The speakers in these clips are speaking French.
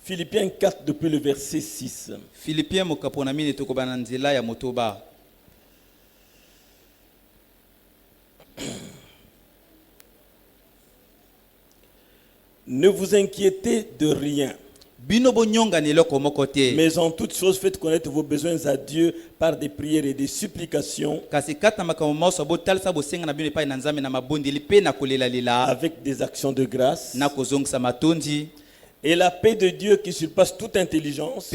Philippiens 4 depuis le verset 6. Philippiens mokaponami netokobana nzela ya motoba. Ne vous inquiétez de rien. Mais en toutes choses, faites connaître vos besoins à Dieu par des prières et des supplications, avec des actions de grâce. Et la paix de Dieu qui surpasse toute intelligence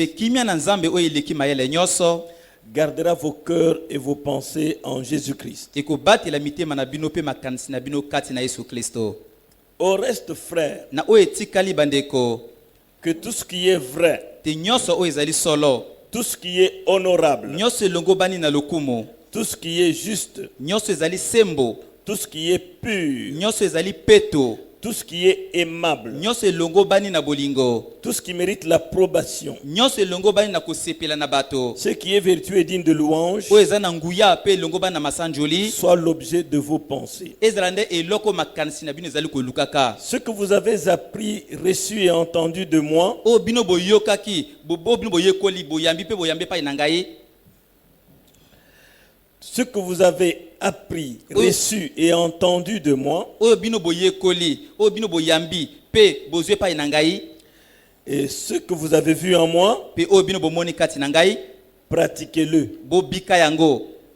gardera vos cœurs et vos pensées en Jésus-Christ. Au reste, frères, que tout ce qui est vrai, tout ce qui est honorable, tout ce qui est juste, tout ce qui est pur, tout ce qui est aimable, tout ce qui mérite l'approbation, ce qui est vertueux et digne de louange, soit l'objet de vos pensées. Ce que vous avez appris, reçu et entendu de moi, ce que vous avez appris, reçu et entendu de moi, et ce que vous avez vu en moi, pratiquez-le,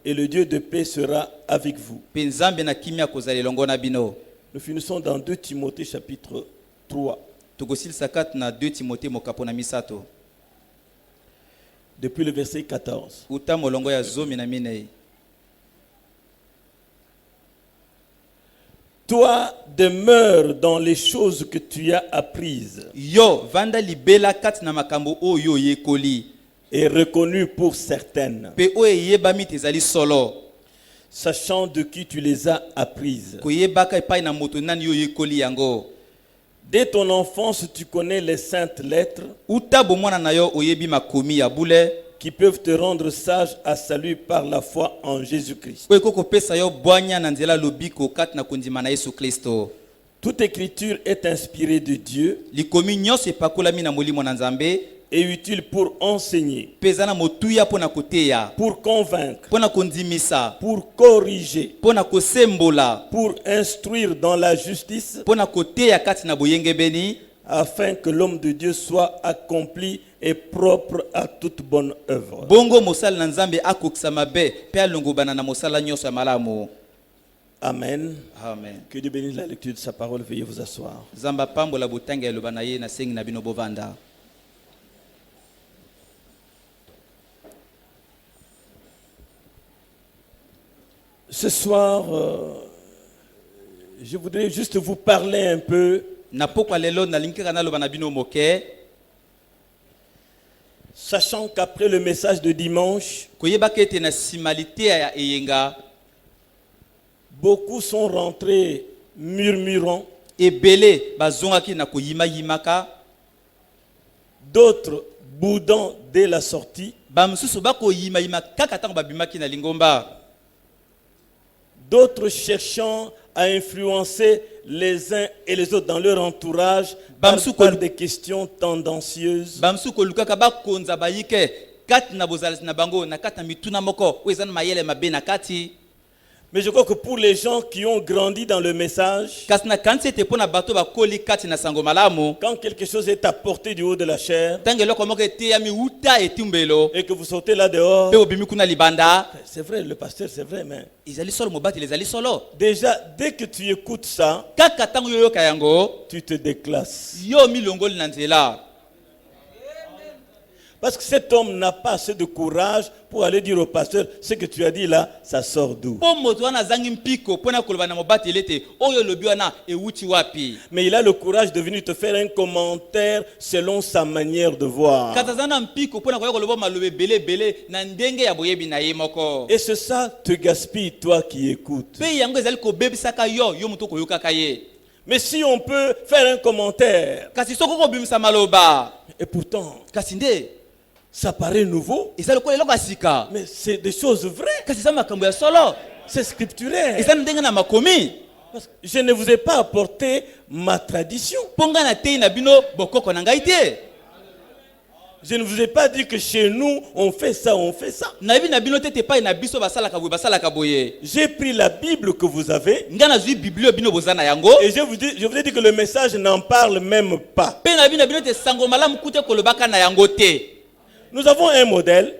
et le Dieu de paix sera avec vous. Nous finissons dans 2 Timothée chapitre 3. Depuis le verset 14. Toi, demeure dans les choses que tu as apprises et reconnues pour certaines, sachant de qui tu les as apprises. Dès ton enfance, tu connais les saintes lettres qui peuvent te rendre sage à salut par la foi en Jésus-Christ. Toute écriture est inspirée de Dieu et utile pour enseigner, pour convaincre, pour corriger, pour instruire dans la justice, afin que l'homme de Dieu soit accompli et propre à toute bonne œuvre. Amen. Amen. Que Dieu bénisse la lecture de sa parole. Veuillez vous asseoir. Ce soir, je voudrais juste vous parler un peu sachant qu'après le message de dimanche, beaucoup sont rentrés murmurant, d'autres boudant dès la sortie, d'autres cherchant à influencer les uns et les autres dans leur entourage par des questions tendancieuses. Mais je crois que pour les gens qui ont grandi dans le message, quand quelque chose est apporté du haut de la chair et que vous sautez là dehors, c'est vrai, le pasteur, c'est vrai, mais déjà, dès que tu écoutes ça, tu te déclasses. Parce que cet homme n'a pas assez de courage pour aller dire au pasteur, ce que tu as dit là, ça sort d'où? Mais il a le courage de venir te faire un commentaire selon sa manière de voir. Et c'est ça te gaspille, toi qui écoutes. Mais si on peut faire un commentaire, et pourtant, ça paraît nouveau, mais c'est des choses vraies, c'est scripturaire. Parce que je ne vous ai pas apporté ma tradition. Je ne vous ai pas dit que chez nous, on fait ça, on fait ça. J'ai pris la Bible que vous avez et je vous ai dit que le message n'en parle même pas. Nous avons un modèle,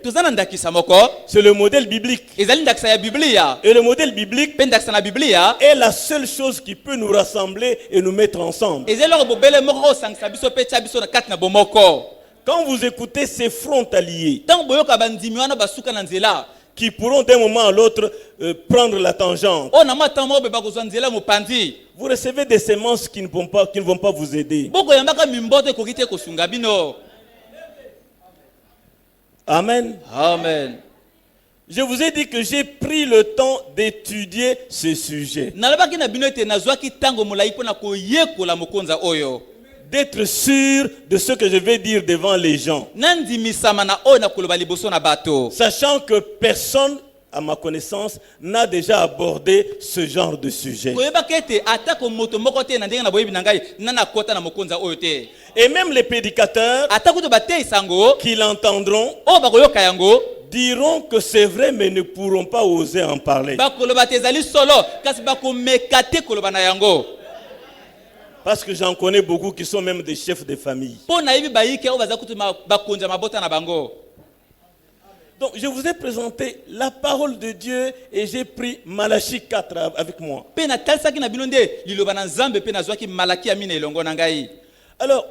c'est le modèle biblique. Et le modèle biblique est la seule chose qui peut nous rassembler et nous mettre ensemble. Quand vous écoutez ces frontaliers qui pourront d'un moment à l'autre prendre la tangente, vous recevez des semences qui ne vont pas vous aider. Amen. Amen. Je vous ai dit que j'ai pris le temps d'étudier ce sujet. D'être sûr de ce que je vais dire devant les gens. Sachant que personne, à ma connaissance, n'a déjà abordé ce genre de sujet. Et même les prédicateurs qui l'entendront diront que c'est vrai, mais ne pourront pas oser en parler. Parce que j'en connais beaucoup qui sont même des chefs de famille. Donc je vous ai présenté la parole de Dieu et j'ai pris Malachie 4 avec moi. Alors,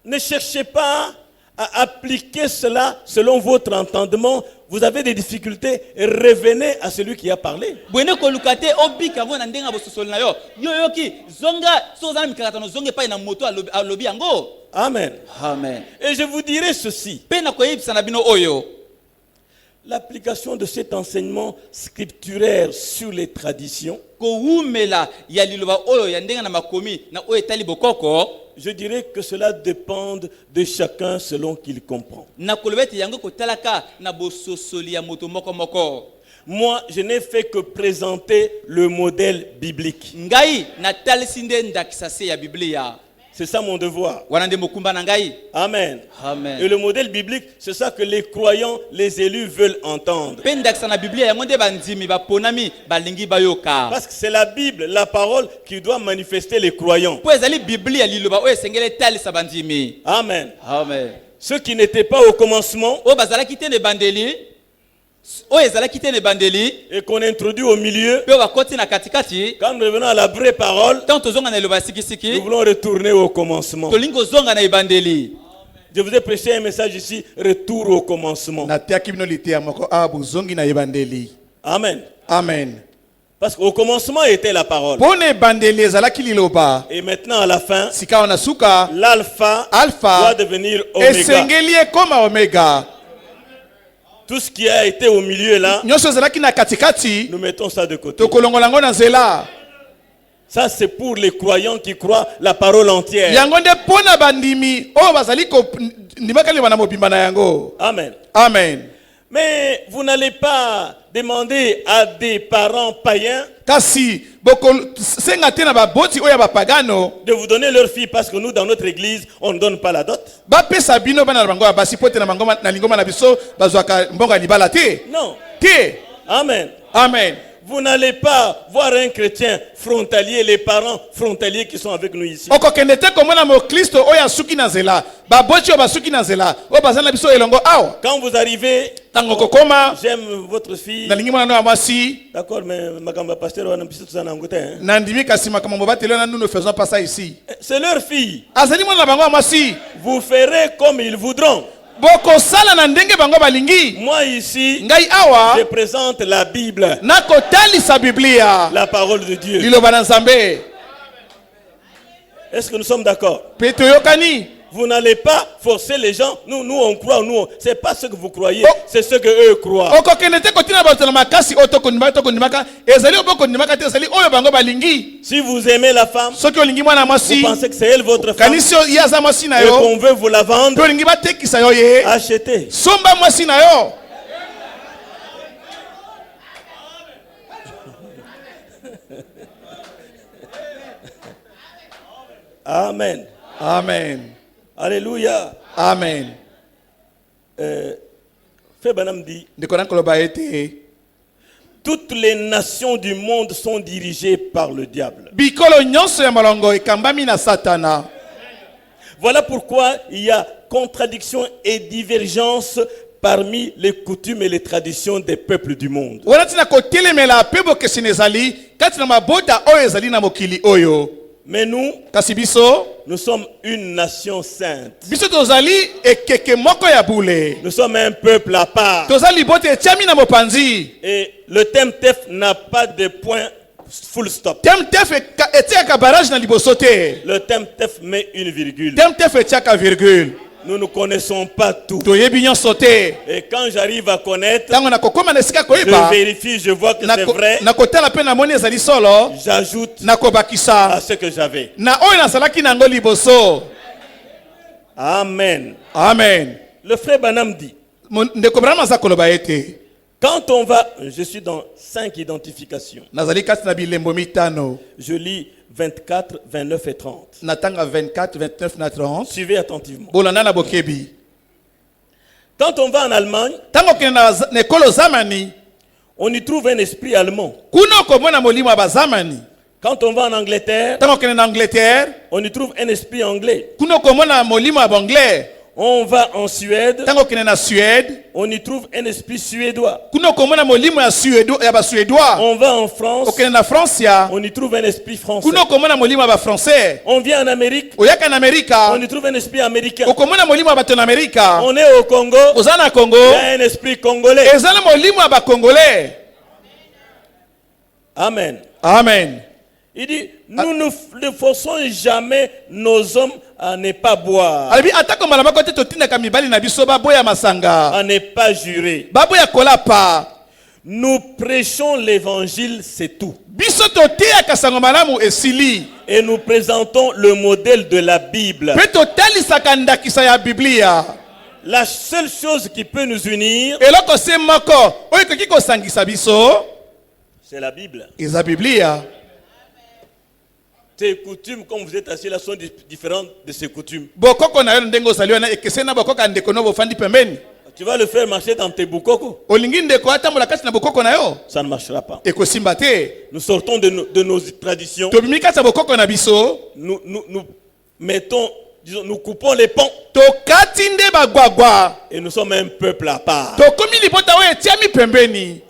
ne cherchez pas à appliquer cela selon votre entendement. Vous avez des difficultés, revenez à celui qui a parlé. Amen. Amen. Et je vous dirai ceci. L'application de cet enseignement scripturaire sur les traditions, je dirais que cela dépend de chacun selon qu'il comprend. Moi, je n'ai fait que présenter le modèle biblique. C'est ça mon devoir. Amen. Amen. Et le modèle biblique, c'est ça que les croyants, les élus veulent entendre. Parce que c'est la Bible, la parole qui doit manifester les croyants. Amen. Amen. Ceux qui n'étaient pas au commencement et qu'on introduit au milieu, quand nous revenons à la vraie parole, nous voulons retourner au commencement. Je vous ai prêché un message ici, retour au commencement. Amen. Amen. Parce qu'au commencement était la parole. Et maintenant à la fin, l'alpha doit devenir oméga. Tout ce qui a été au milieu là, nous mettons ça de côté. Ça c'est pour les croyants qui croient la parole entière. Amen. Amen. Mais vous n'allez pas demander à des parents païens de vous donner leur fille parce que nous dans notre église on ne donne pas la dot. Non. Amen. Amen. Vous n'allez pas voir un chrétien frontalier, les parents frontaliers qui sont avec nous ici. Quand vous arrivez, j'aime votre fille. D'accord, mais nous ne faisons pas ça ici. C'est leur fille. Vous ferez comme ils voudront. Moi ici, je présente la Bible, la parole de Dieu. Est-ce que nous sommes d'accord? Vous n'allez pas forcer les gens. Nous on croit, c'est pas ce que vous croyez, c'est ce que eux croient. Si vous aimez la femme, vous pensez que c'est elle votre femme et qu'on veut vous la vendre, achetez. Amen. Amen. Alléluia. Amen. Frère Branham dit, ndeko na koloba ete toutes les nations du monde sont dirigées par le diable. bikolo nyonso ya malongo ekambami na satana. Voilà pourquoi il y a contradiction et divergence parmi les coutumes et les traditions des peuples du monde. wana tina kotelemela mpe bokeseni ezali kati na mabota oyo ezali na mokili oyo. Mais nous, Kasi biso nous sommes une nation sainte. biso tozali ekeke moko ya bule. Nous sommes un peuple à part. Tozali bote etiami na mopanzi. Et le thème TEF n'a pas de point full stop. Temtef etiaka barrage na liboso te. Le thème TEF met une virgule. Temtef etiaka virgule. Nous ne connaissons pas tout. Toyebi nyonso te. Et quand j'arrive à connaître, Tango na kokoma na esika je koyeba. vérifie, je vois que c'est vrai. Na kotala pe na moni ezali solo. J'ajoute Na kobakisa. à ce que j'avais. Na oyo nasalaki nango liboso. Amen. Amen. Le frère Branham dit, Ndeko Branham aza koloba ete. quand on va, je suis dans 5 identifications. Nazali kati na bilembo mitano. Je lis 24, 29 et 30. Natanga 24, 29 na 30. Suivez attentivement. Bolanda na bokebi. Quand on va en Allemagne, Tango kene na nekolo zamani. on y trouve un esprit allemand. Kuno komona molimo ya bazamani. Quand on va en Angleterre, Tango kene na Angleterre. on y trouve un esprit anglais. Kuno komona molimo ya banglais. On va en Suède, Tango kene na Suède. on y trouve un esprit suédois. Kuno komona molimo ya Suédois ya ba Suédois. On va en France, Okene na France ya. on y trouve un esprit français. Kuno komona molimo ya ba français. On vient en Amérique, Oyaka na Amerika. on y trouve un esprit américain. Okomona molimo ya bato na Amerika. On est au Congo, Oza na Congo. il y a un esprit congolais. Ezala molimo ya ba Congolais. Amen. Amen. Il dit, nous ne forçons jamais nos hommes à ne pas boire, Alibi atako malama kote totindaka mibali na biso baboya masanga. à ne pas jurer. Baboya kolapa. Nous prêchons l'évangile, c'est tout. Biso totiaka sango malamu esili. Et nous présentons le modèle de la Bible. Pe totalisaka ndakisa ya Biblia. La seule chose qui peut nous unir, Eloko se moko oyo ekoki kosangisa biso c'est la Bible. eza Biblia. Tes coutumes, comme vous êtes assis là, sont différentes de ces coutumes. Bokoko na yo ndenge ozali wana ekese na bokoko ndeko no bofandi pembeni. Tu vas le faire marcher dans tes bukoko, Olingi ndeko atambola kati na bokoko na yo ça ne marchera pas. ekosimba te. Nous sortons de nos traditions. Tobimi kati na bokoko na biso. Nous mettons, disons, nous coupons les ponts. Tokati nde bagwagwa. Et nous sommes un peuple à part. Tokomi libota oyo etiami pembeni.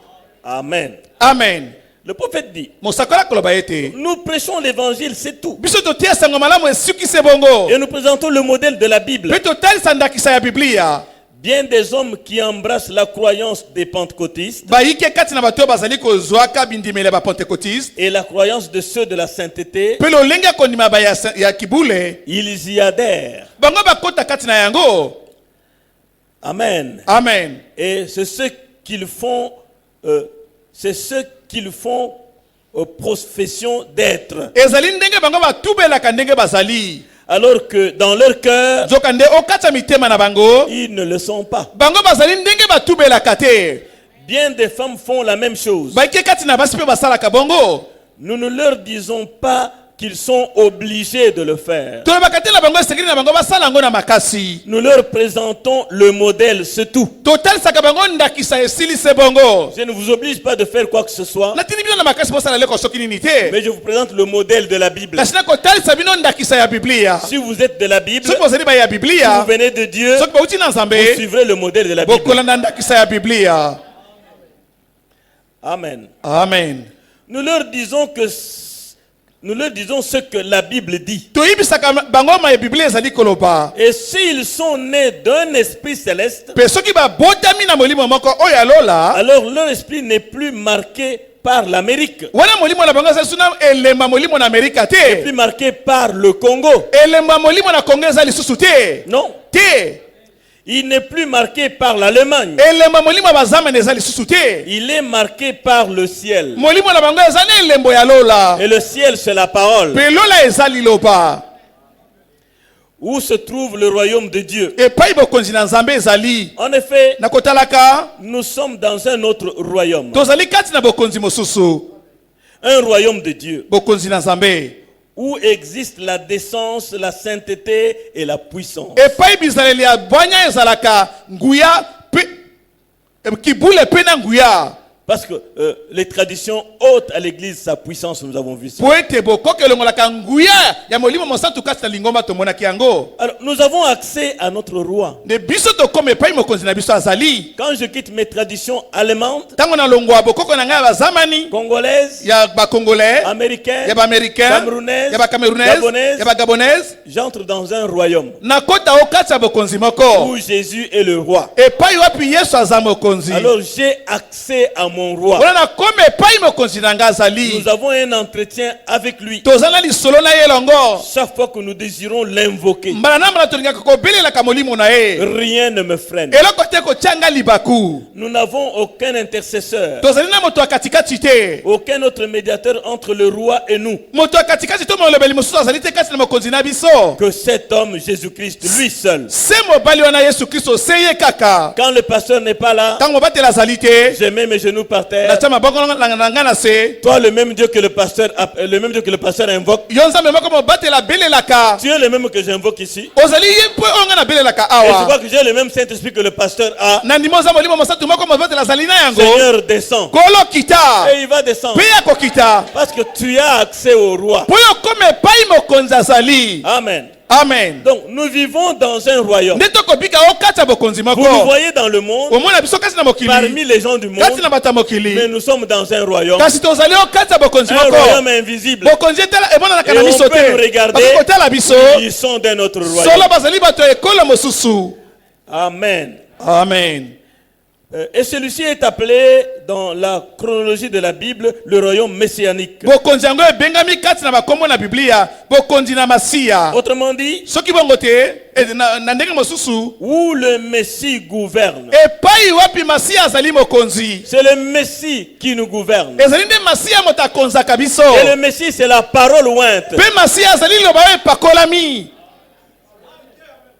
Amen. Amen. Le prophète dit, Mosakola koloba ete. nous prêchons l'évangile, c'est tout. Biso totia sango malamu esukise bongo. Et nous présentons le modèle de la Bible. Pe totalisa ndakisa ya Biblia. Bien des hommes qui embrassent la croyance des pentecôtistes Bayike kati na bato bazali kozwaka bindimele ba pentecôtiste. et la croyance de ceux de la sainteté, Pe lolenge kondima ba ya kibule. ils y adhèrent. Bango bakota kati na yango. Amen. Amen. Et c'est ce qu'ils font, profession d'être. Ezali ndenge bango batubelaka ndenge bazali. Alors que dans leur cœur, Zokande okata mitema na bango. ils ne le sont pas. Bango bazali ndenge batubelaka te. Bien des femmes font la même chose. Bayike kati na basi pe basalaka bongo. Nous ne leur disons pas qu'ils sont obligés de le faire. Tolobaka te na bango sekiri na bango basala yango na makasi. Nous leur présentons le modèle, c'est tout. Totalisaka bango ndakisa esilise bongo. Je ne vous oblige pas de faire quoi que ce soit, Natini bino na makasi bosala leko soki nini te. mais je vous présente le modèle de la Bible. Kasi na kotalisa bino ndakisa ya Biblia. Si vous êtes de la Bible, Soki bozali ba ya si vous Biblia. venez de Dieu, Soki bauti na vous Nzambe. suivrez le modèle de la Bible. Bokolanda ndakisa ya Biblia. Amen. Amen. Nous leur disons ce que la Bible dit. Toyibisaka bango ma ya Biblia ezali koloba. Et s'ils sont nés d'un esprit céleste, Pe soki ba botami na molimo moko oyo alola. alors leur esprit n'est plus marqué par l'Amérique, Wana molimo na bango ezali suna elemba molimo na Amerika te. plus marqué par le Congo. Elemba molimo na Kongo ezali susu te. Non. Te. Il n'est plus marqué par l'Allemagne. Elemba molimo bazamene ezali susu te. Il est marqué par le ciel. Molimo na bango ezali elembo ya lola. Et le ciel, c'est la parole. Pe lola ezali loba. Où se trouve le royaume de Dieu? Epai bokonzi na Nzambe ezali. En effet, Na kotalaka. nous sommes dans un autre royaume. Tozali kati na bokonzi mosusu. Un royaume de Dieu. Bokonzi na Nzambe. où existe la décence, la sainteté et la puissance. epai bizaleli ya bwanya ezalaka nguya pe kibule pe na nguya. Parce que les traditions ôtent à l'église sa puissance, nous avons vu ça. Alors, nous avons accès à notre roi. Quand je quitte mes traditions allemandes, congolaises, américaines, gabonaises, j'entre dans un royaume où Jésus est le roi. Alors j'ai accès à mon roi. Nous avons un entretien avec lui. Chaque fois que nous désirons l'invoquer, rien ne me freine. Nous n'avons aucun intercesseur, aucun autre médiateur entre le roi et nous que cet homme Jésus-Christ, lui seul. Quand le pasteur n'est pas là, je mets mes genoux par terre. Toi, le même Dieu que le pasteur invoque, tu es le même que j'invoque ici. Et je crois que j'ai le même Saint-Esprit que le pasteur a. Seigneur, descends. Et il va descendre. Parce que tu as accès au roi. Amen. Amen. Donc nous vivons dans un royaume. Vous nous voyez dans le monde, parmi les gens du monde, mais nous sommes dans un royaume. Un royaume invisible. Et on peut nous regarder, ils sont d'un autre royaume. Amen. Amen. Et celui-ci est appelé dans la chronologie de la Bible le royaume messianique. Autrement dit, où le Messie gouverne. C'est le Messie qui nous gouverne. Et le Messie, c'est la parole ointe.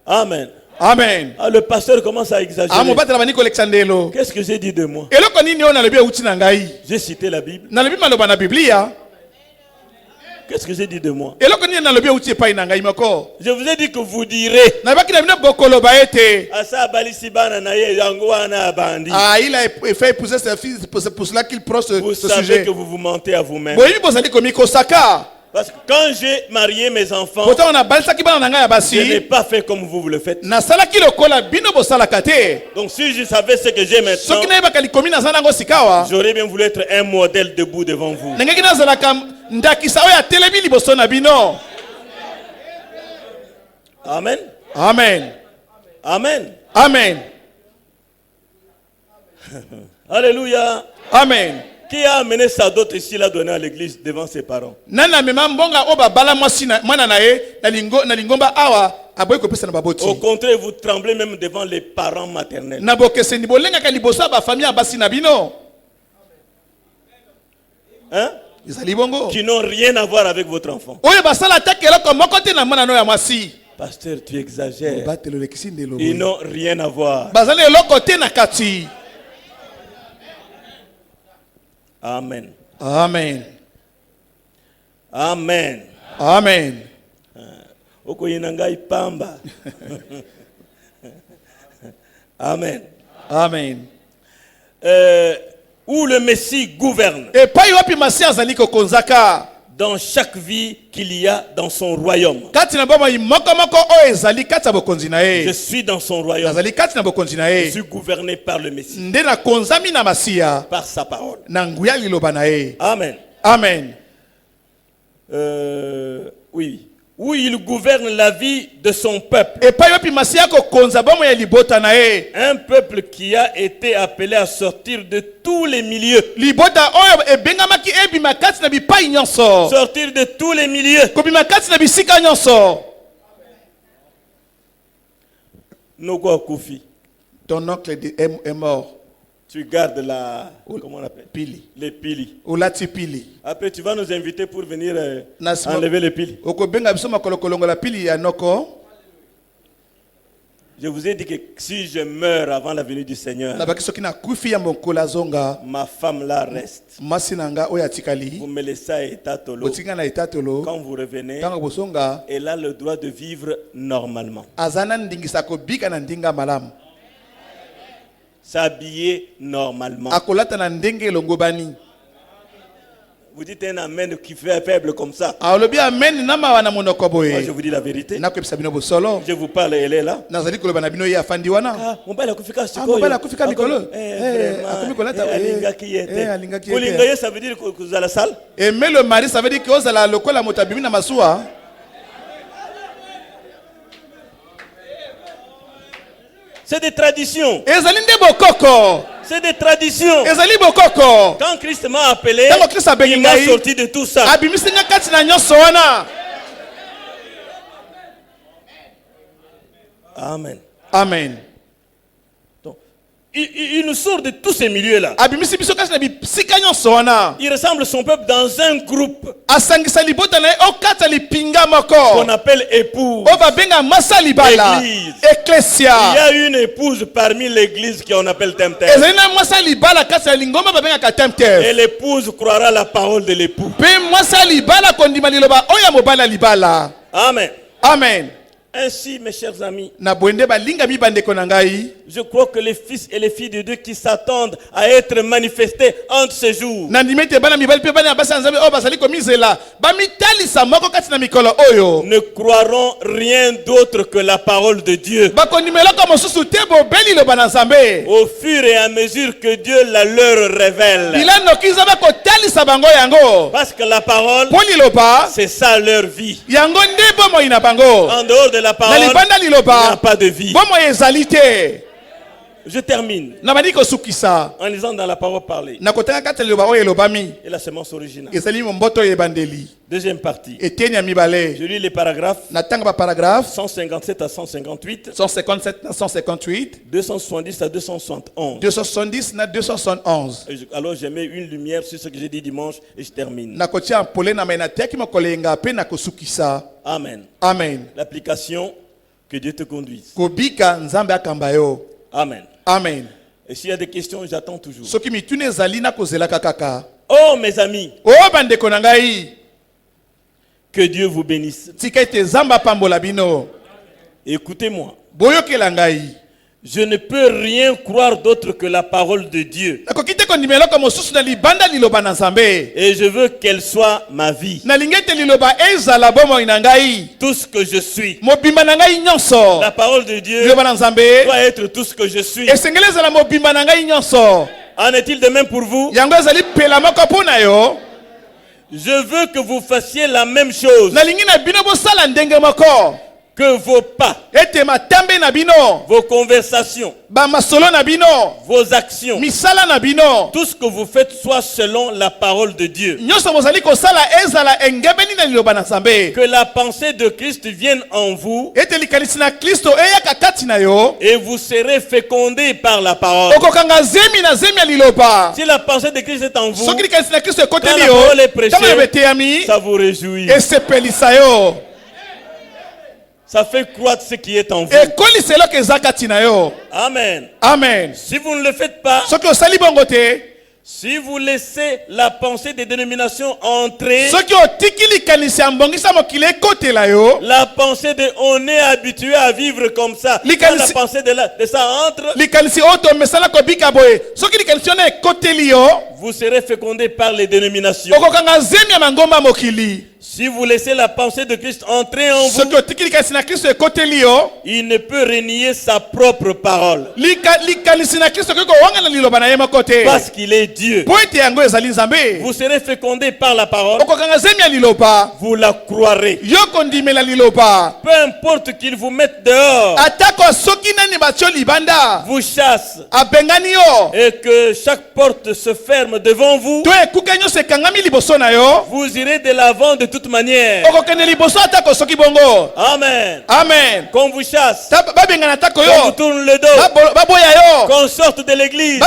Amen. Amen. Ah, le pasteur commence à exagérer. Qu'est-ce que j'ai dit de moi? J'ai cité la Bible. Qu'est-ce que j'ai dit de moi? Je vous ai dit que vous direz. Il a fait épouser sa fille, c'est pour cela qu'il prend ce savez sujet. que vous vous mentez à vous-même. Parce que quand j'ai marié mes enfants, je n'ai pas fait comme vous le faites. Donc si je savais ce que j'ai maintenant, j'aurais bien voulu être un modèle debout devant vous. Amen. Amen. Amen. Amen. Alléluia. Amen. Qui a amené sa dot ici l'a donné à l'église devant ses parents? Au contraire, vous tremblez même devant les parents maternels. Hein? Qui n'ont rien à voir avec votre enfant. Pasteur, tu exagères. Ils n'ont rien à voir. Amen. Amen. Amen. Amen. Amen. Amen. Où le Messie gouverne. Dans chaque vie qu'il y a dans son royaume. Je suis dans son royaume. Je suis gouverné par le Messie. Par sa parole. Amen. Amen. Oui. Où il gouverne la vie de son peuple. Un peuple qui a été appelé à sortir de tous les milieux. Sortir de tous les milieux. Nogo Koufi. Ton oncle est mort. Tu gardes la... Comment on appelle? Pili. Les pili. Pili. Après, tu vas nous inviter pour venir enlever les pili. Je vous ai dit que si je meurs avant la venue du Seigneur, ma femme là reste. Vous me laissez à Etatolo. Quand vous revenez, elle a le droit de vivre normalement. S'habiller normalement. Vous dites un amen qui fait faible comme ça. Moi, je vous dis la vérité. Je vous parle, elle est là. Ça veut dire que vous êtes à la salle. Aimer le mari, ça veut dire que vous allez à la motabimi na masua. C'est des traditions. C'est des traditions. Quand Christ m'a appelé, il m'a sorti de tout ça. Amen. Amen. Donc, il nous sort de tous ces milieux-là. Il rassemble son peuple dans un groupe qu'on appelle épouse. Église. Il y a une épouse parmi l'église qu'on appelle Temtem. Et l'épouse croira la parole de l'époux. Amen. Amen. Ainsi, mes chers amis, je crois que les fils et les filles de Dieu qui s'attendent à être manifestés entre ces jours ne croiront rien d'autre que la parole de Dieu. Au fur et à mesure que Dieu la leur révèle. Parce que la parole, c'est ça leur vie. En dehors de la parole, il n'y a pas de vie. Je termine en lisant dans la parole parlée et la semence originale. Deuxième partie. Je lis les paragraphes 157 à 158, 270 à 271. Alors je mets une lumière sur ce que j'ai dit dimanche et je termine. Amen. Amen. L'application, que Dieu te conduise. Amen. Amen. Et s'il y a des questions, j'attends toujours. Oh mes amis, que Dieu vous bénisse. Écoutez-moi. Je ne peux rien croire d'autre que la parole de Dieu. Et je veux qu'elle soit ma vie. Tout ce que je suis. La parole de Dieu doit être tout ce que je suis. En est-il de même pour vous? Je veux que vous fassiez la même chose. Que vos pas, vos conversations, vos actions, tout ce que vous faites soit selon la parole de Dieu. Que la pensée de Christ vienne en vous et vous serez fécondés par la parole. Si la pensée de Christ est en vous, quand la parole est prêchée, ça vous réjouit. Ça fait croître ce qui est en vous. Amen. Amen. Si vous ne le faites pas, si vous laissez la pensée des dénominations entrer, la pensée de on est habitué à vivre comme ça, quand la pensée de ça entre, vous serez fécondés par les dénominations. Si vous laissez la pensée de Christ entrer en vous, il ne peut renier sa propre parole. Parce qu'il est Dieu. Vous serez fécondés par la parole. Vous la croirez. Peu importe qu'ils vous mettent dehors, vous chassent, et que chaque porte se ferme devant vous, vous irez de l'avant de toute manière. Amen. Amen. Qu'on vous chasse, qu'on vous tourne le dos, qu'on sorte de l'église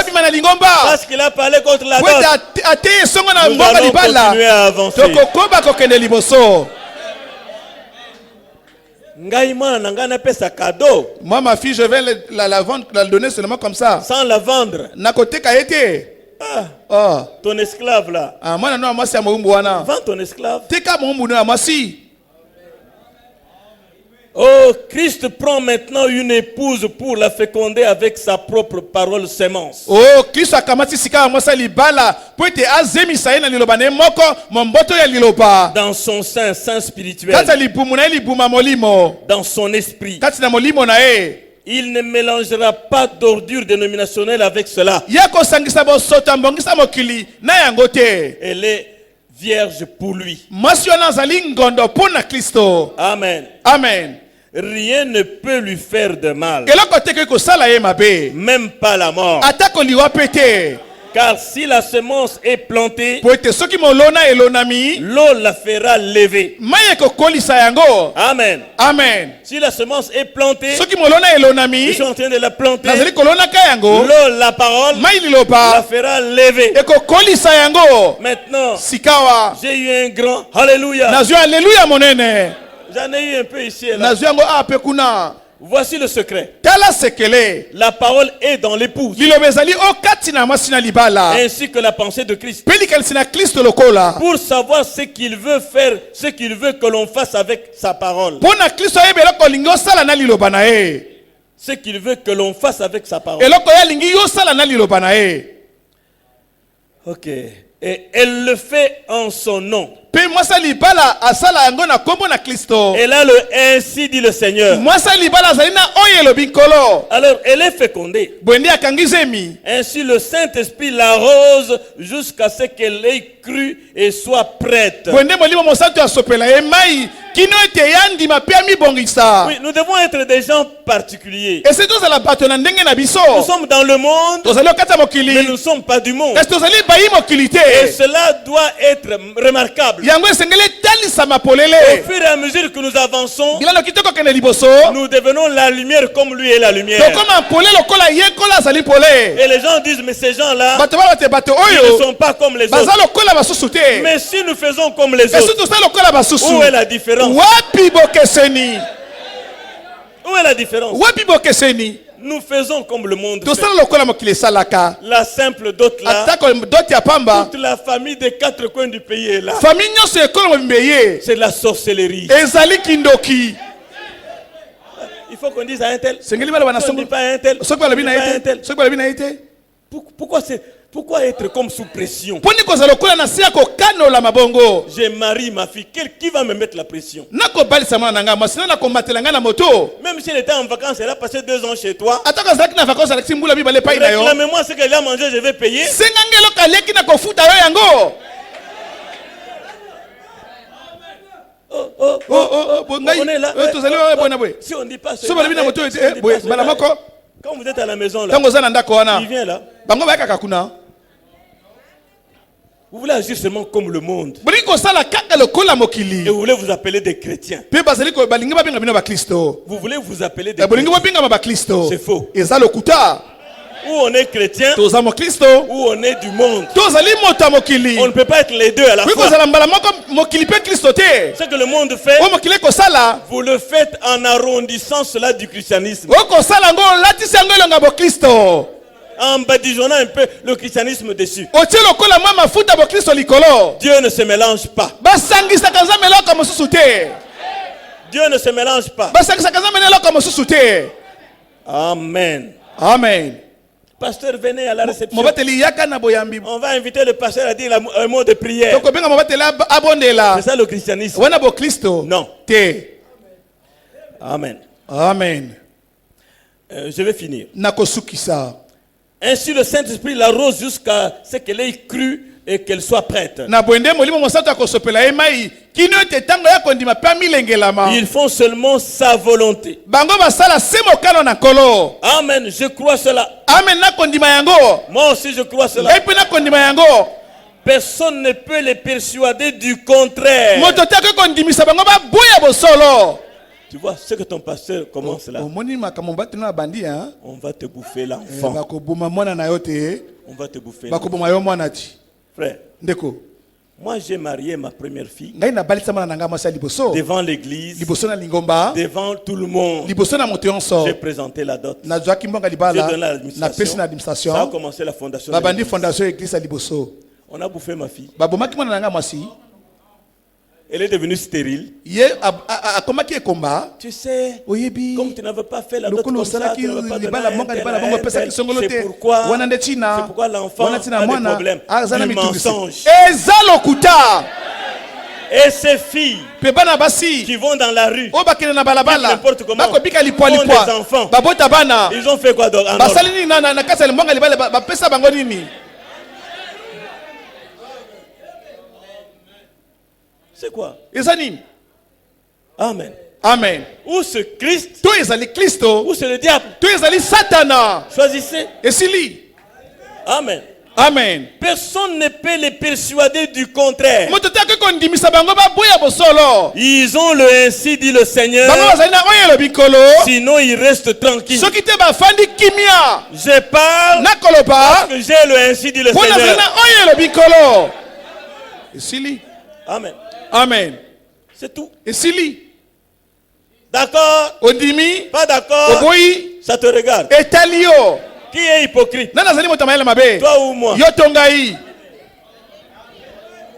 parce qu'il a parlé contre la dot. Nous allons continuer à avancer. cadeau. Moi, ma fille, je vais la vendre, la donner seulement comme ça. Sans la vendre. Na kote ka été. Ah, ton esclave là. Ah, moi, non, moi, c'est mon wana. Vends ton esclave. Teka mon mounou, moi, si. Oh, Christ prend maintenant une épouse pour la féconder avec sa propre parole sémence. Oh, Christ a kamati sika moi ça libala. Poete azemi saina lilobane moko momboto ya liloba. Dans son sein spirituel. Kata libumuna libuma molimo. Dans son esprit. Kati na molimo na e. Il ne mélangera pas d'ordure dénominationnelle avec cela. Yako sangisa bo sota mbongisa mokili na yangote. Elle est vierge pour lui. Masiona zali ngondo pona Kristo. Amen. Amen. Rien ne peut lui faire de mal. Même pas la mort. Car si la semence est plantée, l'eau la fera lever. Amen. Amen. Si la semence est plantée, je suis en train de la planter. L'eau, la parole, la fera lever. Maintenant, j'ai eu un grand Alléluia. J'en ai eu un peu ici et là. Voici le secret. La parole est dans l'épouse. Ainsi que la pensée de Christ. Pour savoir ce qu'il veut faire, ce qu'il veut que l'on fasse avec sa parole. Ce qu'il veut que l'on fasse avec sa parole. Ok. Et elle le fait en son nom. Elle a le ainsi dit le Seigneur. Alors elle est fécondée. Ainsi le Saint-Esprit l'arrose jusqu'à ce qu'elle ait cru et soit prête. Oui, nous devons être des gens particuliers. Nous sommes dans le monde, mais nous ne sommes pas du monde. Et cela doit être remarquable. Au fur et à mesure que nous avançons, nous devenons la lumière comme lui est la lumière. Et les gens disent, mais ces gens-là, ils ne sont pas comme les autres. Mais si nous faisons comme les autres, où est la différence? Où est la différence? Nous faisons comme le monde fait. La simple dot là, toute la famille des quatre coins du pays est là. C'est de la sorcellerie. Il faut qu'on dise à un tel. On ne dit pas à un tel. Pourquoi être comme sous pression? J'ai marié ma fille. Qui va me mettre la pression? Même si elle était en vacances, elle a passé 2 ans chez toi. Réclamez-moi ce qu'elle a mangé, je vais payer. On est là. Si on ne dit pas cela, quand vous êtes à la maison là, il vient là. Vous voulez agir seulement comme le monde. Et vous voulez vous appeler des chrétiens. Vous voulez vous appeler des chrétiens. C'est faux. Ou on est chrétien, ou on est du monde. On ne peut pas être les deux à la fois. Ce que le monde fait, vous le faites en arrondissant cela du christianisme. En badigeonnant un peu le christianisme dessus. Dieu ne se mélange pas. Dieu ne se mélange pas. Amen. Amen. Pasteur, venez à la réception. On va inviter le pasteur à dire un mot de prière. C'est ça le christianisme. Non. Amen. Amen. Je vais finir. Ainsi le Saint-Esprit l'arrose jusqu'à ce qu'elle ait cru et qu'elle soit prête. Ils font seulement sa volonté. Amen, je crois cela. Moi aussi je crois cela. Personne ne peut les persuader du contraire. Tu vois ce que ton pasteur commence là. On va te bouffer l'enfant. On va te bouffer l'enfant. Frère, Moi, j'ai marié ma première fille ngai na balisa mwana nanga mwasi ya liboso devant l'église, liboso na lingomba devant tout le monde. liboso na moto nyonso J'ai présenté la dot. nazwaki mbonga J'ai donné libala à na pesi na l'administration. Ça a administration commencé la fondation. babandi de l'église. fondation ya église ya liboso On a bouffé ma fille. babomaki mwana nanga mwasi Elle est devenue stérile. ye akomaki ekomba Tu sais, oyebi comme tu n'avais pas fait la dot lokolo comme ça, osalaki tu n'avais pas donné libala un mbonga tel, libala bongo un opesaki tel. songolo C'est te pourquoi, wana nde ntina c'est pourquoi l'enfant wana ntina a des mwana problèmes. aza na Du mitungisi mensonge. eza lokuta Et ces filles mpe bana basi qui vont dans la rue, oyo bakende na balabala N'importe comment. bakobika Font des lipwalipwa enfants. babota bana ils ont fait quoi en basali nini na kati ya limbonga libala bapesa bango nini C'est quoi? eza nini Amen. amen Ou ce Christ, to ezali kristo ou c'est le diable. to ezali satana Choisissez. esili Amen. amen Personne ne peut les persuader du contraire. moto te akoki kondimisa bango baboya bosolo Ils ont le ainsi dit le Seigneur. bango bazali na oyo elobi nkolo Sinon, ils restent tranquilles. soki te bafandi kimia Je parle nakoloba parce que j'ai le ainsi dit le mpo nazali Seigneur. na oyo elobi nkolo esili Amen. amen C'est tout. esili D'accord? ondimi Pas d'accord? oboyi Ça te regarde. etali yo Qui est hypocrite? nani azali moto amayele mabe Toi ou moi? yo to ngai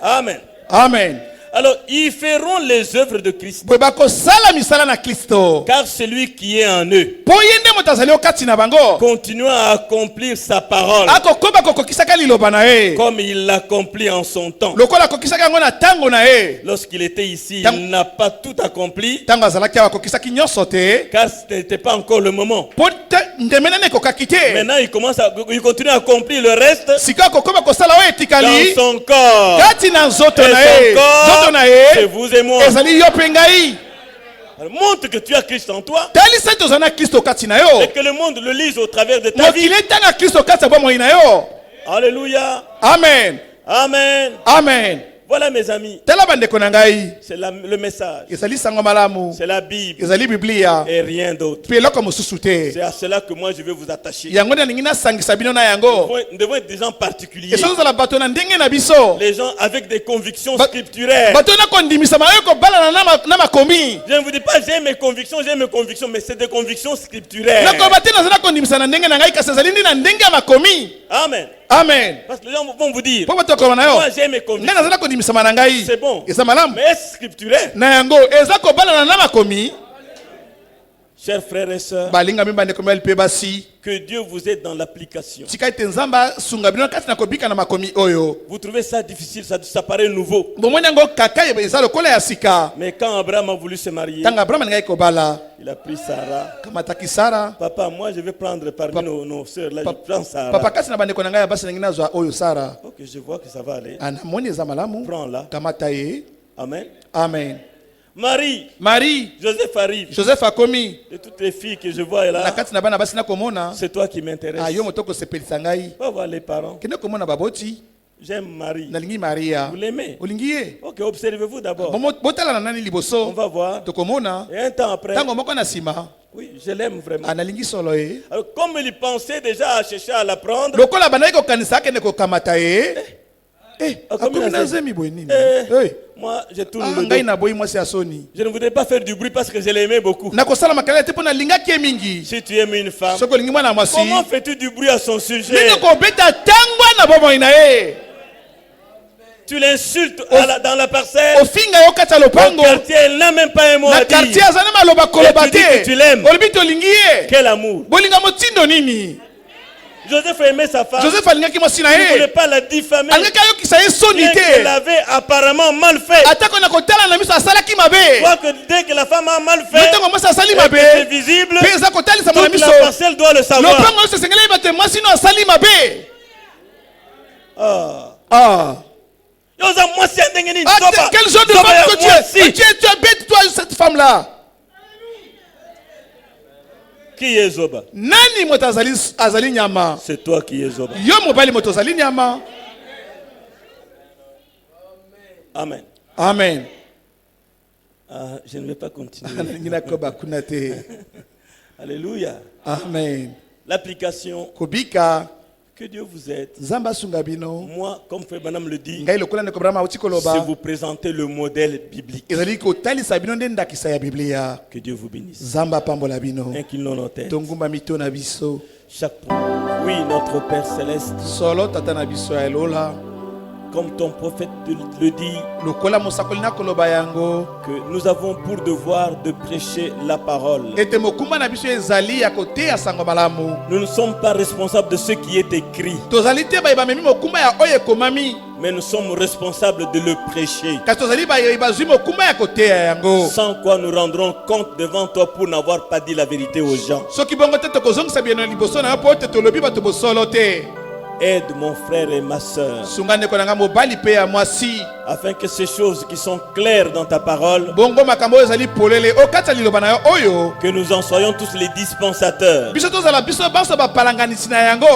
Amen. amen Alors, ils feront les œuvres de Christ. boye bakosala misala na kristo Car celui qui est en eux, mpo ye nde moto azali okati na bango continuant à accomplir sa parole akokoba kokokisaka liloba na ye comme il l'accomplit en son temps. lokola akokisaka yango na ntango na ye Lorsqu'il était ici, Tam- il n'a pas tout accompli ntango azalaki awa akokisaki nyonso te car ce n'était pas encore le moment. mpo te ndeme nani ekokaki te Maintenant, il continue à accomplir le reste sika akokoba kosala oyo dans etikali son corps. kati na nzoto Et na ye son corps, nzoto na c'est ye vous et moi. ezali yo mpe ngai Alors, montre que tu as Christ en toi talisa ete ozali na kristo kati na yo et que le monde le lise au travers de ta vie. mokili etanga kristo kati ya bomoi na yo Alléluia. amen Amen. amen Voilà mes amis, tala bandeko na ngai c'est le message. ezali sango malamu C'est la Bible ezali biblia et rien d'autre. mpe eloko mosusu te C'est à cela que moi je vais vous attacher. yango nde nalingi nasangisa bino na yango Nous devons être des gens particuliers. esoki ozala bato na ndenge na biso Les gens avec des convictions Ba- scripturaires. bato na kondimisama oyo kobalana na makomi Je ne vous dis pas j'ai mes convictions, mais c'est des convictions scripturaires. nakoba te nazala kondimisa na ndenge na ngai kasi ezali ndi na ndenge ya makomi Amen. amen Parce que les gens vont vous dire, mpo bato akoloba na yo moi j'ai mes ngai convictions, nazala kondimisama na ngai c'est bon. eza malamu Mais est-ce scripturaire? na yango eza kobalana na makomi Chers frères et sœurs, balingami bandeko mibali mpe basi que Dieu vous aide dans l'application. tika ete nzambe asunga bino kati na kobika na makomi oyo Vous trouvez ça difficile, ça paraît nouveau. bomoni yango kaka eza lokola ya sika Mais quand Abraham a voulu se marier, ntango abraham alingai kobala il a pris Sarah. kamataki sara Papa, moi je vais prendre parmi nos sœurs là, je prends Sarah. papa kati na bandeko na ngai ya basi nangi nazwa oyo sara Ok, je vois que ça va aller. anamoni eza malamu Prends-la. kamata ye Amen. amen Marie, marie Joseph arrive. joseph akomi De toutes les filles que je vois na là, kati na bana basi nakomona c'est toi qui m'intéresse. yo moto okosepelisa ngai Va voir les parents. kende komona baboti J'aime Marie. nalingi maria Vous l'aimez? olingi ye Ok, observez-vous d'abord. botala na nani On liboso va voir. tokomona Et un temps après, ntango moko na nsima oui, je l'aime vraiment. analingi solo ye Alors, comme il pensait déjà à chercher à l'apprendre, lokola bandaki kokanisa akende kokamata ye akomi akomi na na zemi. zemi boye nini moi, je tourne Ah, le ngai dos. naboyi mwasi ya soni Je ne voudrais pas faire du bruit parce que je l'aimais beaucoup. nakosala makalele te mpo nalingaki ye mingi Si tu aimes une femme, soki olingi mwana mwasi comment fais-tu du bruit à son sujet? ndenge kobeta tango na bomoi na ye Tu l'insultes dans la parcelle. ofinga yo kati ya Au lopango quartier, elle n'a même pas un mot na à quartier dire. aza na maloba koloba Et tu dis que te tu l'aimes. olobi tolingi ye Quel amour. bolinga motindo nini Joseph aimait sa femme. joseph alingaki mwasi na Il ne voulait ye pas la diffamer. alingaki ayokisa ye soni Bien qu'elle te avait apparemment mal fait. atako na kotala na miso asalaki mabe Quoi que dès que la femme a mal yo fait, ntango mwasi asali et mabe que c'est visible, mpe eza kotalisama na toute la miso parcelle doit le savoir. lopango nyonso esengeli yeba te mwasi no asali mabe Ah. Yoza mwasi ya ndenge nini? Zoba. Quel genre de Zoba femme ya que tu es? mwasi. Tu es bête, toi, cette femme-là. Qui est Zoba? Nani moto azali nyama? C'est toi qui es Zoba. Yo mobali moto azali nyama. Amen. Amen. Ah, je ne vais pas continuer. Ningina koba kunate. Alléluia. Amen. L'application Kobika Que Dieu vous aide. Nzamba sunga bino. Moi, comme Frère Branham le dit, Ngai lokola ndeko Branham auti koloba. c'est vous présenter le modèle biblique. Ezali ko talisa bino nde ndakisa ya Biblia. Que Dieu vous bénisse. Zamba pambola bino. Inclinons nos têtes. Tongumba mito na biso. Chaque oui, notre Père céleste, Solo tata na biso ya elola. comme ton prophète le dit, Lokola mosakoli na koloba yango. que nous avons pour devoir de prêcher la parole. Ete mokumba na biso ezali ya kote ya sango malamu. Nous ne sommes pas responsables de ce qui est écrit, Tozali te ba memi mokumba ya oye komami. mais nous sommes responsables de le prêcher. Kasi tozali ba zui mokumba ya kote ya yango. Sans quoi nous rendrons compte devant toi pour n'avoir pas dit la vérité aux gens. Soki bongo te tokozongisa bino liboso na po te tolobi bato bosolo te. Aide mon frère et ma sœur, Sunga ndeko na nga mobali pe ya mwasi. afin que ces choses qui sont claires dans ta parole, Bongo makambo ezali polele o kata liloba na yo oyo. que nous en soyons tous les dispensateurs. Biso tozala biso baso bapalanganisi na yango.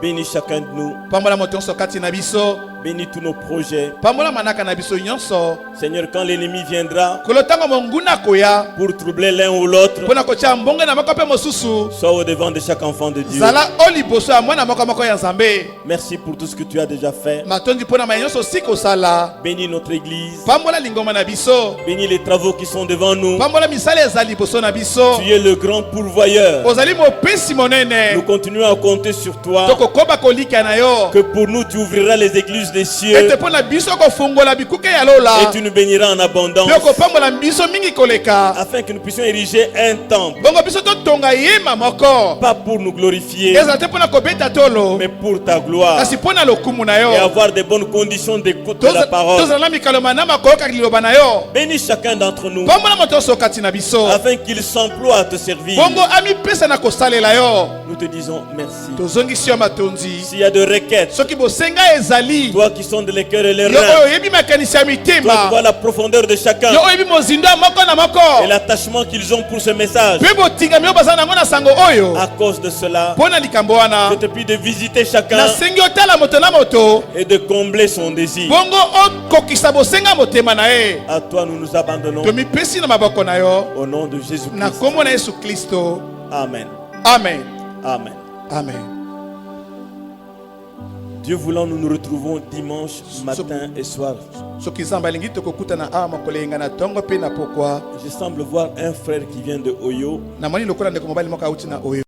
Bénis chacun de nous, Pambola moto nyonso kati na biso. bénis tous nos projets. Pambola manaka na biso nyonso. Seigneur, quand l'ennemi viendra Kolotango monguna koya. pour troubler l'un ou l'autre, Pona kocha mbonge na moko pe mosusu. sois au devant de chaque enfant de Dieu. Zala oli boso ya mwana moko ya Nzambe. Merci pour tout ce que tu as déjà fait. Matondi pona mayenso siko sala. Bénis notre église. Pambola lingoma na biso. Bénis les travaux qui sont devant nous. Pambola misale ezali boso na biso. Tu es le grand pourvoyeur. Ozali mopesi monene. Nous continuons à compter sur toi. Toko koba kolika na yo. Que pour nous, tu ouvriras les églises des cieux. Ete pona biso ko fungola bikuke ya lola. Et tu nous béniras en abondance. Yoko pambola biso mingi koleka. Afin que nous puissions ériger un temple. Bongo biso to tonga yema moko. Pas pour nous glorifier, Ezala te pona kobeta tolo. mais pour ta gloire. Kasi pona lokumu na yo. Et avoir de bonnes conditions d'écoute de la parole. Tozala mikalo na makoka liloba na yo. Bénis chacun d'entre nous. Pambola moto so kati na biso. Afin qu'il s'emploie à te servir. Bongo ami pesa na kosalela yo. Nous te disons merci. Tozongisi yo matonzi. S'il y a de requêtes, Soki bosenga ezali. toi qui sondes les cœurs et les Yo reins, oyo yebi makanisi ya toi qui mitema. vois la profondeur de chacun Yo oyebi mozindo ya moko na et moko. l'attachement qu'ils ont pour ce message. Pe botingami yo baza nango na sango oyo. À cause de cela, Pona likambo wana. je te prie de visiter chacun Nasengi otala moto na moto. et de combler son désir. Bongo okokisa bosenga motema na ye. À toi, nous nous abandonnons Tomipesi na maboko na yo. au nom de Na Jésus-Christ. kombo na Yesu Kristo. Amen. Amen. Amen. Amen. Dieu voulant, nous nous retrouvons dimanche matin et soir. Soki Nzambe alingi tokokutana awa mokolo yenga na tongo pe na pokwa. Je semble voir un frère qui vient de Oyo. Namoni lokola ndeko mobali moko auti na oyo.